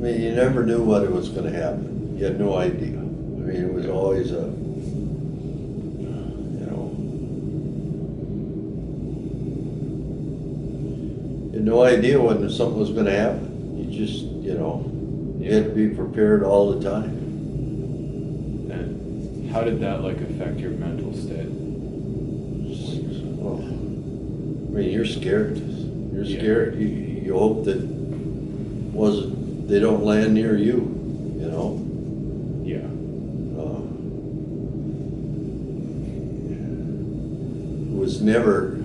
mean, you never knew what it was going to happen. You had no idea. I mean, it was always a, you had no idea when something was going to happen. You just, you had to be prepared all the time. And how did that affect your mental state? Well, I mean, you're scared. You're scared. You hope that they don't land near you. Yeah. It was never,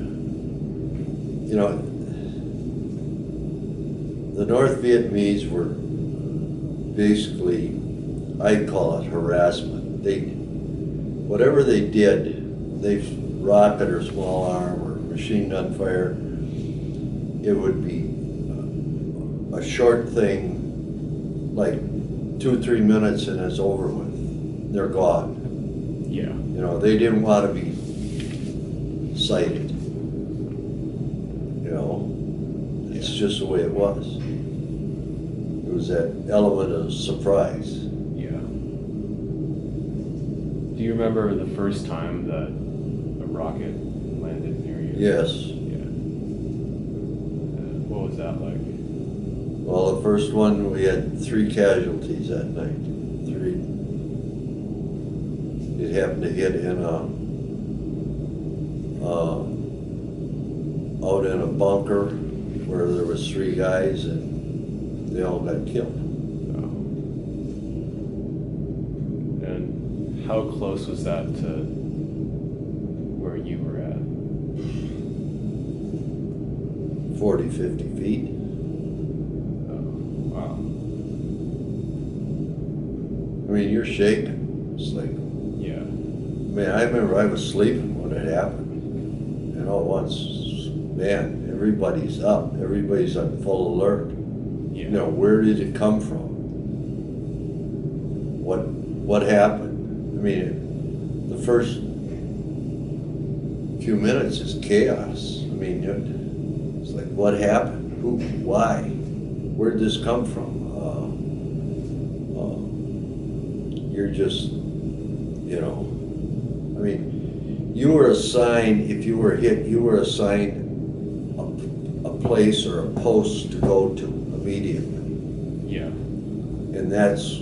the North Vietnamese were basically, I'd call it harassment. Whatever they did, rocket or small arm or machine gun fire, it would be a short thing, like 2 or 3 minutes, and it's over with. They're gone. Yeah. They didn't want to be sighted. It's just the way it was. It was that element of surprise. Yeah. Do you remember the first time that a rocket landed near you? Yes. Yeah. What was that like? Well, the first one, we had 3 casualties that night. 3. It happened to hit in out in a bunker where there was 3 guys, and they all got killed. Oh. And how close was that to where you were at? 40, 50 feet. Wow. I mean, you're shaking. It's like, Yeah. I mean, I remember I was sleeping when it happened. And all at once, man, everybody's up. Everybody's on full alert. Yeah. Where did it come from? What happened? I mean, the first few minutes is chaos. I mean, it's like, what happened? Who? Why? Where did this come from? You're just, I mean, you were assigned, if you were hit, you were assigned a place or a post to go to immediately. Yeah. And that's,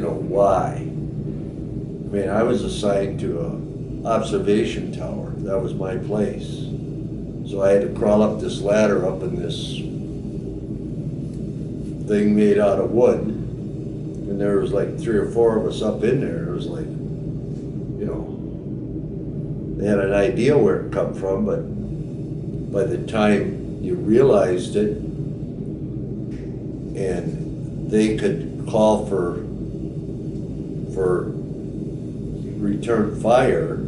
why. I mean, I was assigned to an observation tower. That was my place. So I had to crawl up this ladder up in this thing made out of wood. And there was like 3 or 4 of us up in there. It was like, they had an idea where it come from, but by the time you realized it, and they could call for return fire,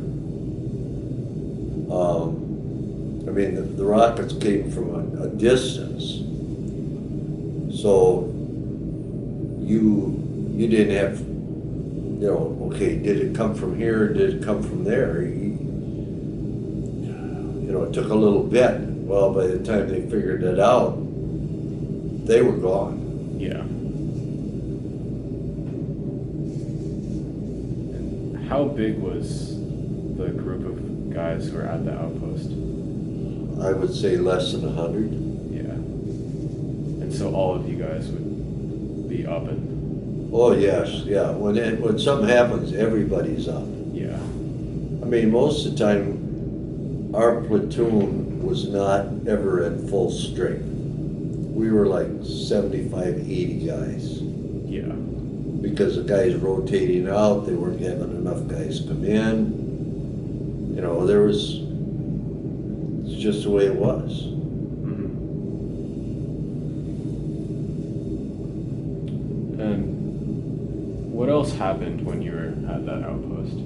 I mean, the rockets came from a distance, so you didn't have, okay, did it come from here, or did it come from there? It took a little bit. Well, by the time they figured it out, they were gone. Yeah. And how big was the group of guys who were at the outpost? I would say less than 100. Yeah. And so all of you guys would be up and... Oh, yes, yeah. When something happens, everybody's up. Yeah. I mean, most of the time, our platoon was not ever at full strength. We were like 75, 80 guys. Yeah. Because the guys rotating out, they weren't having enough guys come in. It's just the way it was. Mm-hmm. And what else happened when you were at that outpost?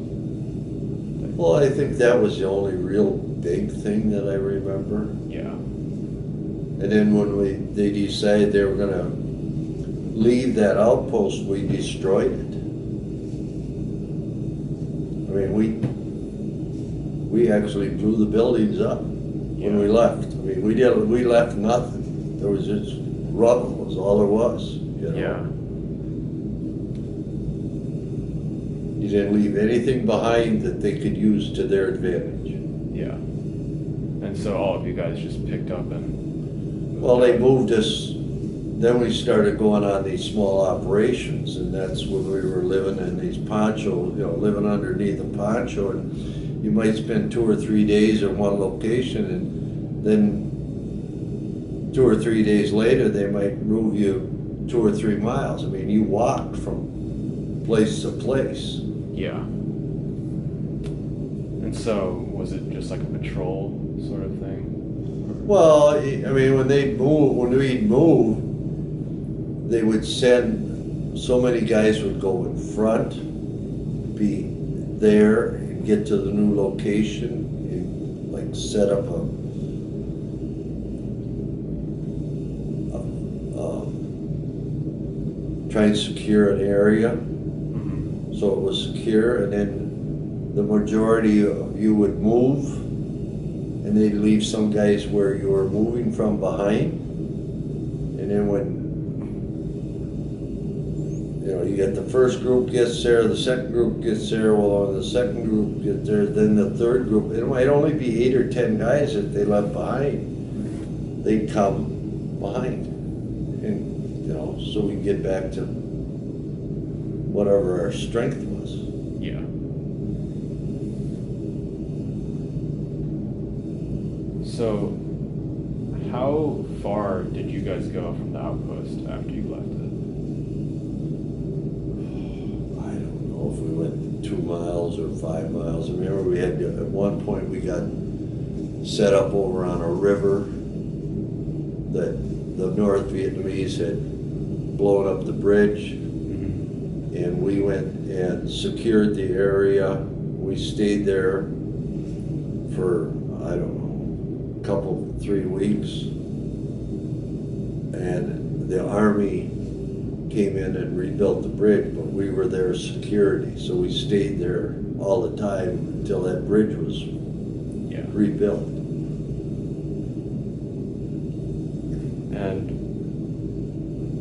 Well, I think that was the only real big thing that I remember. Yeah. And then when they decided they were gonna leave that outpost, we destroyed it. I mean, we actually blew the buildings up when we left. I mean, we left nothing. There was just rubble was all there was, you know. Yeah. You didn't leave anything behind that they could use to their advantage. Yeah. And so all of you guys just picked up and... Well, they moved us, then we started going on these small operations, and that's when we were living in these poncho, you know, living underneath a poncho, and you might spend 2 or 3 days in one location, and then 2 or 3 days later, they might move you 2 or 3 miles. I mean, you walked from place to place. Yeah. And so, was it just like a patrol sort of thing? Well, I mean, when we'd move, they would send, so many guys would go in front, be there, and get to the new location, and like set up try and secure an area, so it was secure, and then the majority of you would move, and they'd leave some guys where you were moving from behind, and then when you get the first group gets there, the second group gets there, well, the second group gets there, then the third group, it might only be 8 or 10 guys that they left behind. They'd come behind, and so we get back to whatever our strength was. Yeah. So, how far did you guys go from the outpost after you left it? I don't know if we went 2 miles or 5 miles. I remember we had, at one point we got set up over on a river that the North Vietnamese had blown up the bridge, and we went and secured the area. We stayed there for, I don't know, a couple, 3 weeks, and the Army came in and rebuilt the bridge, but we were their security, so we stayed there all the time until that bridge was rebuilt. And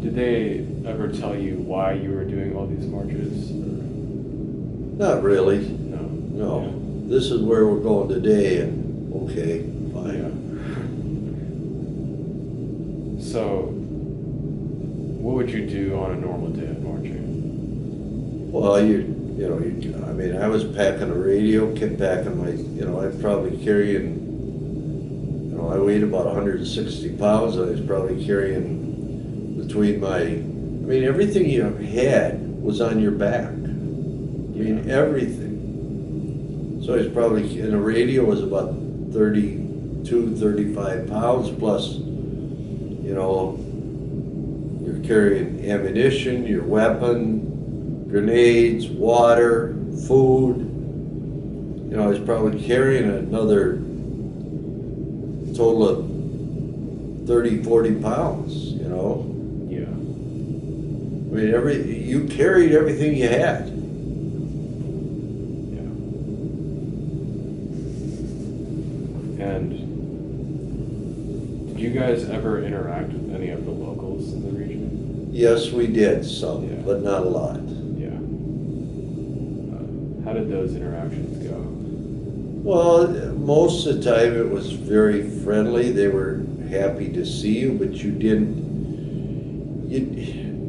did they ever tell you why you were doing all these marches? Not really. No. Yeah. This is where we're going today, and okay, fine. Yeah. So, what would you do on a normal day of marching? Well, I mean, I was packing a radio, kept packing my, I'd probably carrying, I weighed about 160 pounds. I was probably carrying between everything you had was on your back. I mean, everything. So I was probably, and the radio was about 32, 35 pounds, plus, you're carrying ammunition, your weapon, grenades, water, food. I was probably carrying another total of 30, 40 pounds, Yeah. I mean, you carried everything you had. Yeah. And did you guys ever interact with any of the locals in the region? Yes, we did some, but not a lot. Yeah. How did those interactions go? Well, most of the time it was very friendly. They were happy to see you, but you didn't.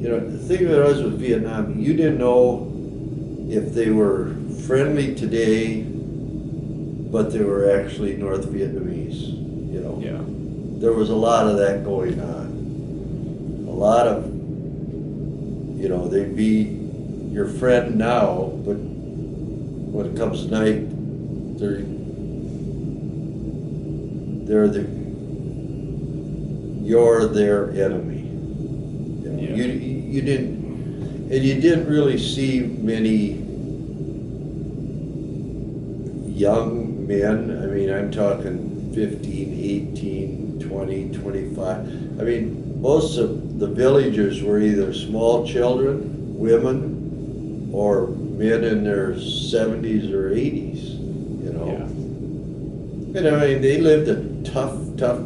The thing that was with Vietnam, you didn't know if they were friendly today, but they were actually North Vietnamese. Yeah. There was a lot of that going on. A lot of, they'd be your friend now, but when it comes night, you're their enemy. You didn't really see many young men. I mean, I'm talking 15, 18, 20, 25. I mean, most of the villagers were either small children, women, or men in their 70s or 80s, Yeah. And I mean, they lived a tough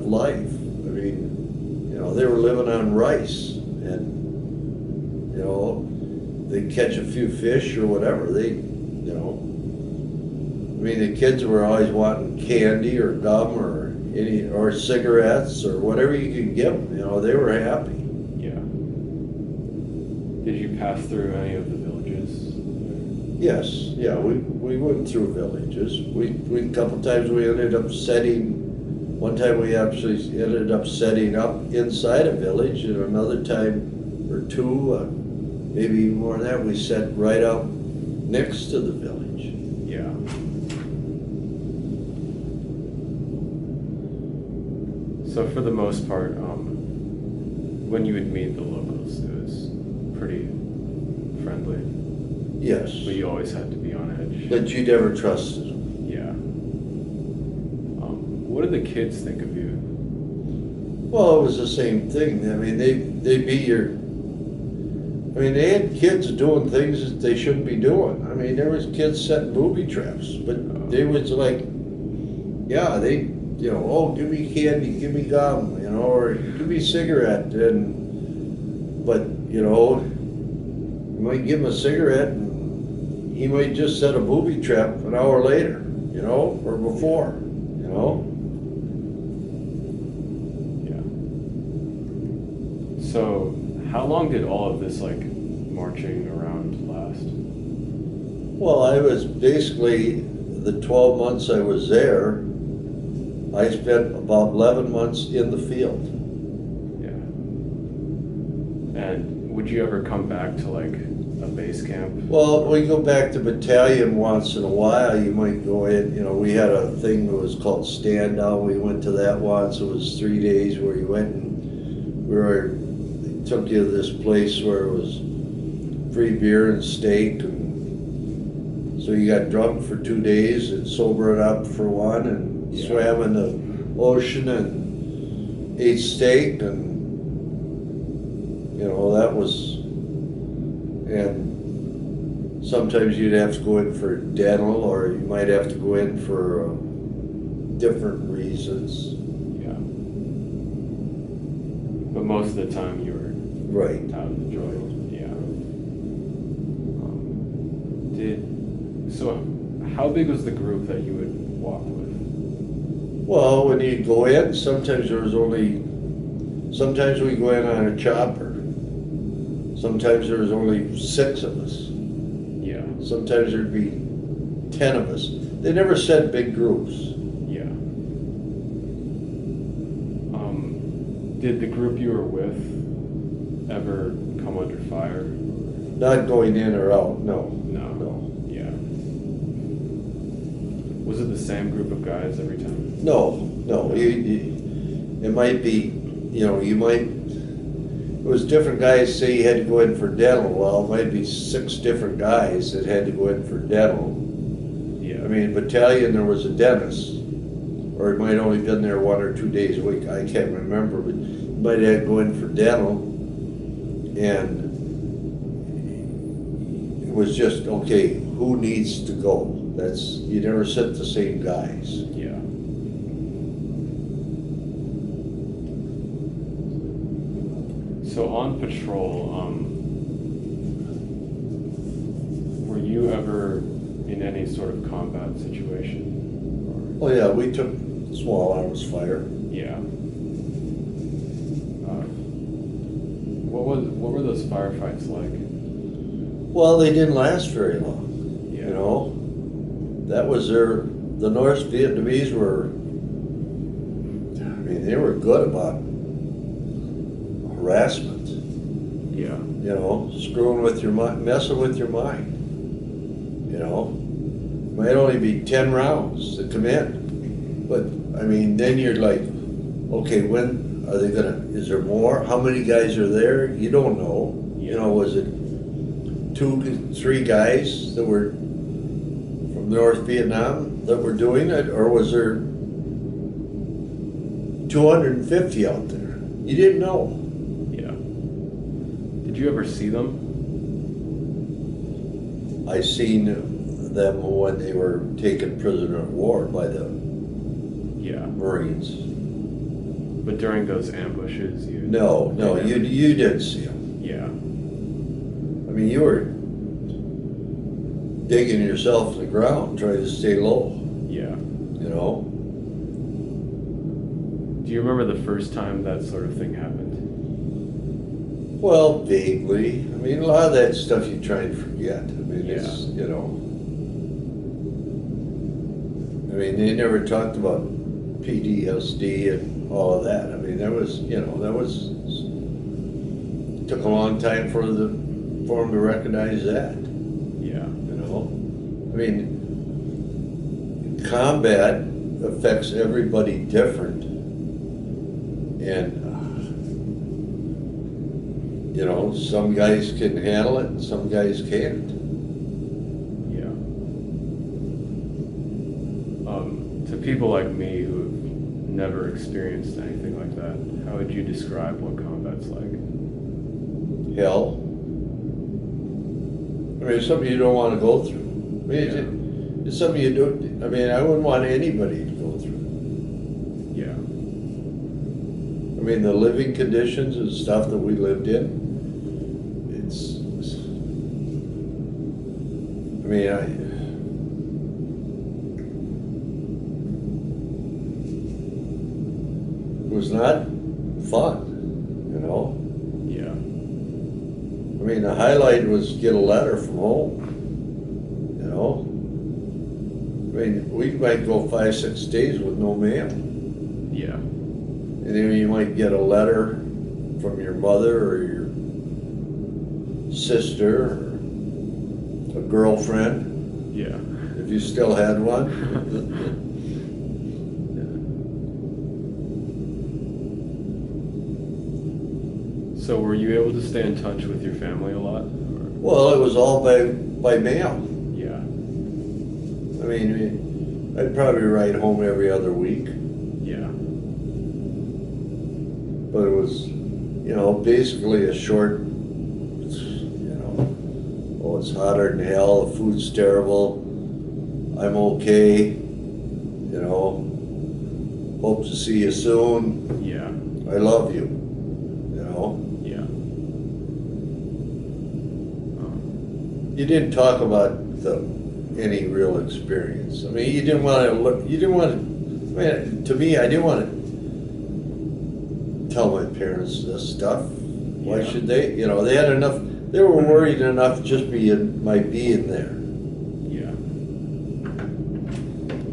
life. I mean, they were living on rice, and, you know, they'd catch a few fish or whatever. They, you know, I mean, the kids were always wanting candy or gum or cigarettes or whatever you could give them. You know, they were happy. Yeah. Did you pass through any of the villages? Yes, yeah, we went through villages. We a couple times we ended up setting. One time we actually ended up setting up inside a village, and another time or two, maybe even more than that, we set right out next to the village. Yeah. So for the most part, when you would meet the locals, it was pretty friendly. Yes. But you always had to be on edge. But you never trusted them. Yeah. What did the kids think of you? Well, it was the same thing. I mean, they'd be your. I mean, they had kids doing things that they shouldn't be doing. I mean, there was kids setting booby traps, but they was like, yeah, they, you know, oh, give me candy, give me gum, you know, or give me a cigarette, but you know, you might give him a cigarette, and he might just set a booby trap an hour later, you know, or before, you know. So, how long did all of this, like, marching around last? Well, I was basically, the 12 months I was there, I spent about 11 months in the field. Yeah. And would you ever come back to, like, a base camp? Well, we go back to battalion once in a while. You might go in, you know, we had a thing that was called stand down. We went to that once. It was 3 days where you went and they took you to this place where it was free beer and steak, and so you got drunk for 2 days and sobered up for one, and swam in the ocean and ate steak, and you know, that was, and sometimes you'd have to go in for dental, or you might have to go in for different reasons. Yeah. But most of the time you were Right. out of the joint. Yeah. So how big was the group that you would walk with? Well, when you go in, sometimes we go in on a chopper. Sometimes there was only 6 of us. Yeah. Sometimes there'd be 10 of us. They never said big groups. Yeah. Did the group you were with ever come under fire? Not going in or out, no. No. Yeah. Was it the same group of guys every time? No. It might be, you know, it was different guys say you had to go in for dental. Well, it might be 6 different guys that had to go in for dental. Yeah. I mean, battalion, there was a dentist, or it might only been there 1 or 2 days a week. I can't remember, but you might have to go in for dental, and it was just, okay, who needs to go? You never sent the same guys. Yeah. So on patrol, were you ever in any sort of combat situation? Oh yeah, we took small arms fire. Yeah. What were those firefights like? Well, they didn't last very long. Yeah. You know, that was the North Vietnamese were, I mean, they were good about harassment. Yeah. You know, screwing with your mind, messing with your mind. You know, might only be 10 rounds that come in, but I mean, then you're like, okay, when are they is there more? How many guys are there? You don't know. Yeah. You know, was it 2, 3 guys that were from North Vietnam that were doing it, or was there 250 out there? You didn't know. Yeah. Did you ever see them? I seen them when they were taken prisoner of war by the Yeah. Marines. But during those ambushes, you... No, you didn't see them. Yeah. I mean, you were digging yourself in the ground, trying to stay low, Yeah. you know? Do you remember the first time that sort of thing happened? Well, vaguely. I mean, a lot of that stuff you try and forget. I mean, it's, Yeah. you know. I mean, they never talked about PTSD and all of that. I mean, that was, you know, took a long time for them to recognize that, Yeah. you know. I mean, combat affects everybody different. And, you know, some guys can handle it and some guys can't. Yeah. To people like me who have never experienced anything like that, how would you describe what combat's like? Hell. I mean, it's something you don't want to go through. I mean, it's something you don't, I mean, I wouldn't want anybody to go through. Yeah. I mean, the living conditions and stuff that we lived in, I mean, it was not fun, you know? Yeah. I mean, the highlight was get a letter from home, you know? I mean, we might go 5-6 days with no mail. Yeah. And then you might get a letter from your mother or your sister or a girlfriend, Yeah. if you still had one. So were you able to stay in touch with your family a lot? Or? Well, it was all by mail. Yeah. I mean, I'd probably write home every other week. Yeah. But it was, you know, basically a short, you know, oh, it's hotter than hell, the food's terrible, I'm okay, you know, hope to see you soon, Yeah. I love you, you know. Yeah. You didn't talk about any real experience. I mean, you didn't want to look, you didn't want to, I mean, to me, I didn't want to tell my parents this stuff. Why Yeah. should they? You know, they had enough, they were worried enough just my being there.